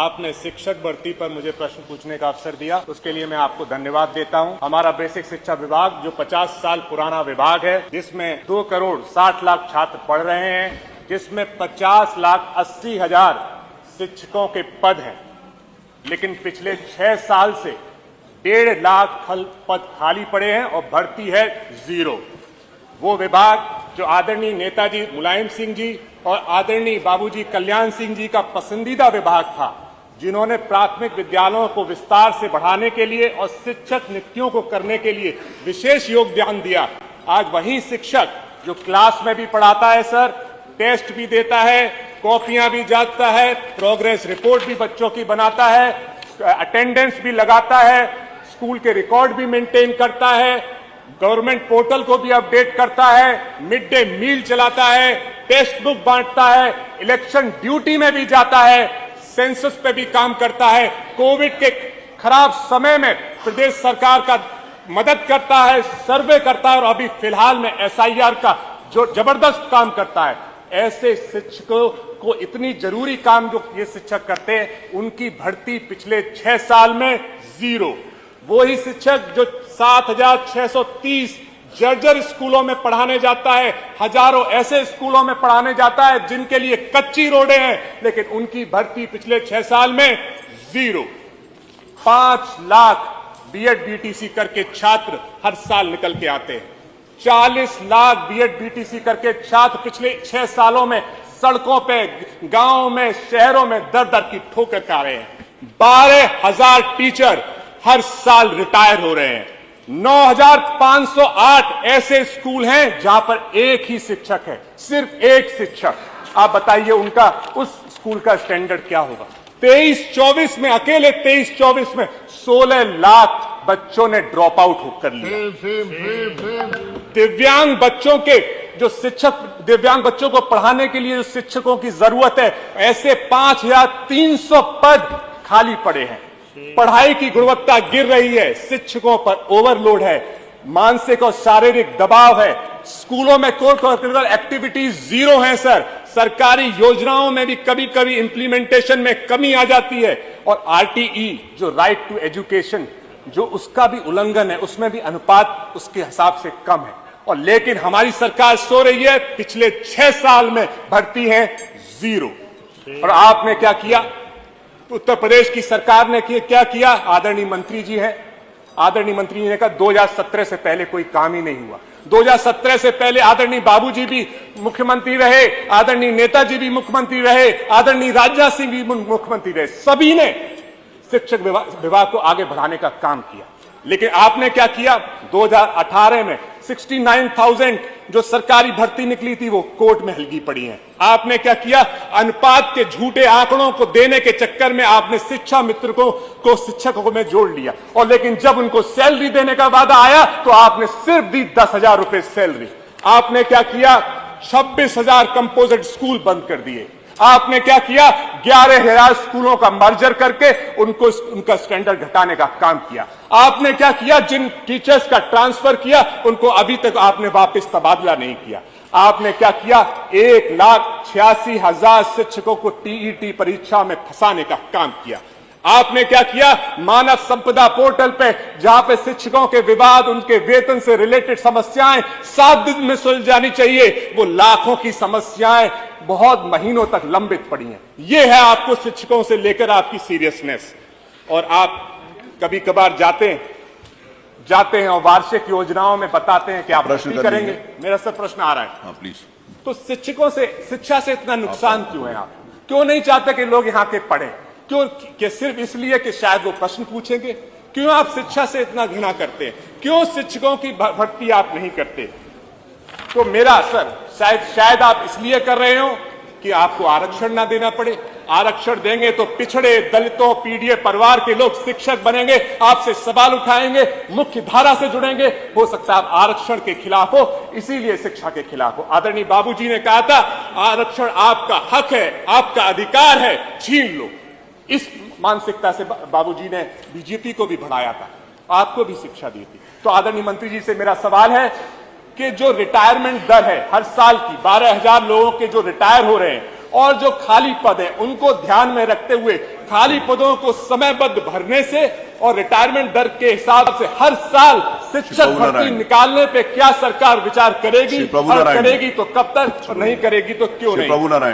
आपने शिक्षक भर्ती पर मुझे प्रश्न पूछने का अवसर दिया, उसके लिए मैं आपको धन्यवाद देता हूं। हमारा बेसिक शिक्षा विभाग जो 50 साल पुराना विभाग है, जिसमें 2 करोड़ 60 लाख छात्र पढ़ रहे हैं, जिसमें 50,80,000 शिक्षकों के पद हैं, लेकिन पिछले 6 साल से 1.5 लाख पद खाली पड़े हैं और भर्ती है 0। वो विभाग जो आदरणीय नेताजी मुलायम सिंह जी और आदरणीय बाबूजी कल्याण सिंह जी का पसंदीदा विभाग था, जिन्होंने प्राथमिक विद्यालयों को विस्तार से बढ़ाने के लिए और शिक्षक नियुक्तियों को करने के लिए विशेष योगदान दिया, आज वही शिक्षक जो क्लास में भी पढ़ाता है सर, टेस्ट भी देता है, कॉपियां भी जांचता है, प्रोग्रेस रिपोर्ट भी बच्चों की बनाता है, अटेंडेंस भी लगाता है, स्कूल के रिकॉर्ड भी मेंटेन करता है, गवर्नमेंट पोर्टल को भी अपडेट करता है, मिड डे मील चलाता है, टेक्स्ट बुक बांटता है, इलेक्शन ड्यूटी में भी जाता है, सेंसस पे भी काम करता है, कोविड के खराब समय में प्रदेश सरकार का मदद करता है, सर्वे करता है और अभी फिलहाल में SIR का जो जबरदस्त काम करता है। ऐसे शिक्षकों को इतनी जरूरी काम जो ये शिक्षक करते हैं, उनकी भर्ती पिछले 6 साल में 0। वो ही शिक्षक जो 7,630 जर्जर स्कूलों में पढ़ाने जाता है, हजारों ऐसे स्कूलों में पढ़ाने जाता है जिनके लिए कच्ची रोडें हैं, लेकिन उनकी भर्ती पिछले 6 साल में 0। 5 लाख BEd BTC करके छात्र हर साल निकल के आते हैं। 40 लाख BEd BTC करके छात्र पिछले 6 सालों में सड़कों पे, गांवों में, शहरों में दर दर की ठोकर खा रहे हैं। 12,000 टीचर हर साल रिटायर हो रहे हैं। 9,508 ऐसे स्कूल हैं जहां पर एक ही शिक्षक है, सिर्फ एक शिक्षक। आप बताइए उनका, उस स्कूल का स्टैंडर्ड क्या होगा। 23-24 में, अकेले 23-24 में 16 लाख बच्चों ने ड्रॉप आउट कर लिया। दिव्यांग बच्चों के जो शिक्षक, दिव्यांग बच्चों को पढ़ाने के लिए जो शिक्षकों की जरूरत है, ऐसे 5,300 पद खाली पड़े हैं। पढ़ाई की गुणवत्ता गिर रही है, शिक्षकों पर ओवरलोड है, मानसिक और शारीरिक दबाव है, स्कूलों में को करिकुलर एक्टिविटीज 0 हैं सर। सरकारी योजनाओं में भी कभी कभी इंप्लीमेंटेशन में कमी आ जाती है, और RTE जो राइट टू एजुकेशन, जो उसका भी उल्लंघन है, उसमें भी अनुपात उसके हिसाब से कम है। और लेकिन हमारी सरकार सो रही है, पिछले 6 साल में भर्ती है 0। और आपने क्या किया, उत्तर प्रदेश की सरकार ने क्या किया। आदरणीय मंत्री जी हैं, आदरणीय मंत्री जी ने कहा 2017 से पहले कोई काम ही नहीं हुआ। 2017 से पहले आदरणीय बाबूजी भी मुख्यमंत्री रहे, आदरणीय नेताजी भी मुख्यमंत्री रहे, आदरणीय राजनाथ सिंह भी मुख्यमंत्री रहे, सभी ने शिक्षक विभाग को आगे बढ़ाने का काम किया। लेकिन आपने क्या किया, 2018 में 69,000 जो सरकारी भर्ती निकली थी वो कोर्ट में हलगी पड़ी है। आपने क्या किया, अनुपात के झूठे आंकड़ों को देने के चक्कर में आपने शिक्षा मित्र को शिक्षकों में जोड़ लिया, और लेकिन जब उनको सैलरी देने का वादा आया तो आपने सिर्फ दी 10,000 रुपए सैलरी। आपने क्या किया, 26,000 कंपोजिट स्कूल बंद कर दिए। आपने क्या किया, 11,000 स्कूलों का मर्जर करके उनका स्टैंडर्ड घटाने का काम किया। आपने क्या किया, जिन टीचर्स का ट्रांसफर किया उनको अभी तक आपने वापस तबादला नहीं किया। आपने क्या किया, 1,86,000 शिक्षकों को TET परीक्षा में फंसाने का काम किया। आपने क्या किया, मानव संपदा पोर्टल पे, जहां पे शिक्षकों के विवाद, उनके वेतन से रिलेटेड समस्याएं 7 दिन में सुलझ जानी चाहिए, वो लाखों की समस्याएं बहुत महीनों तक लंबित पड़ी हैं। ये है आपको शिक्षकों से लेकर आपकी सीरियसनेस। और आप कभी कभार जाते हैं और वार्षिक योजनाओं में बताते हैं कि आप भर्ती करेंगे। मेरा सर प्रश्न आ रहा है, हाँ प्लीज। तो शिक्षकों से, शिक्षा से इतना नुकसान क्यों है? आप क्यों नहीं चाहते कि लोग यहाँ के पढ़ें? क्यों कि सिर्फ इसलिए कि शायद वो प्रश्न पूछेंगे? क्यों आप शिक्षा से इतना घृणा करते हैं? क्यों शिक्षकों की भर्ती आप नहीं करते? तो मेरा सर, शायद आप इसलिए कर रहे हो कि आपको आरक्षण ना देना पड़े। आरक्षण देंगे तो पिछड़े, दलितों, पीड़ित परिवार के लोग शिक्षक बनेंगे, आपसे सवाल उठाएंगे, मुख्य धारा से जुड़ेंगे। हो सकता है आप आरक्षण के खिलाफ हो, इसीलिए शिक्षा के खिलाफ हो। आदरणीय बाबूजी ने कहा था, आरक्षण आपका हक है, आपका अधिकार है, छीन लो। इस मानसिकता से बाबूजी ने बीजेपी को भी बढ़ाया था, आपको भी शिक्षा दी थी। तो आदरणीय मंत्री जी से मेरा सवाल है कि जो रिटायरमेंट दर है हर साल की, 12,000 लोगों के जो रिटायर हो रहे हैं, और जो खाली पद है उनको ध्यान में रखते हुए खाली पदों को समयबद्ध भरने से और रिटायरमेंट दर के हिसाब से हर साल शिक्षक भर्ती निकालने पे क्या सरकार विचार करेगी, और करेगी तो कब तक, और नहीं करेगी तो क्यों नहीं।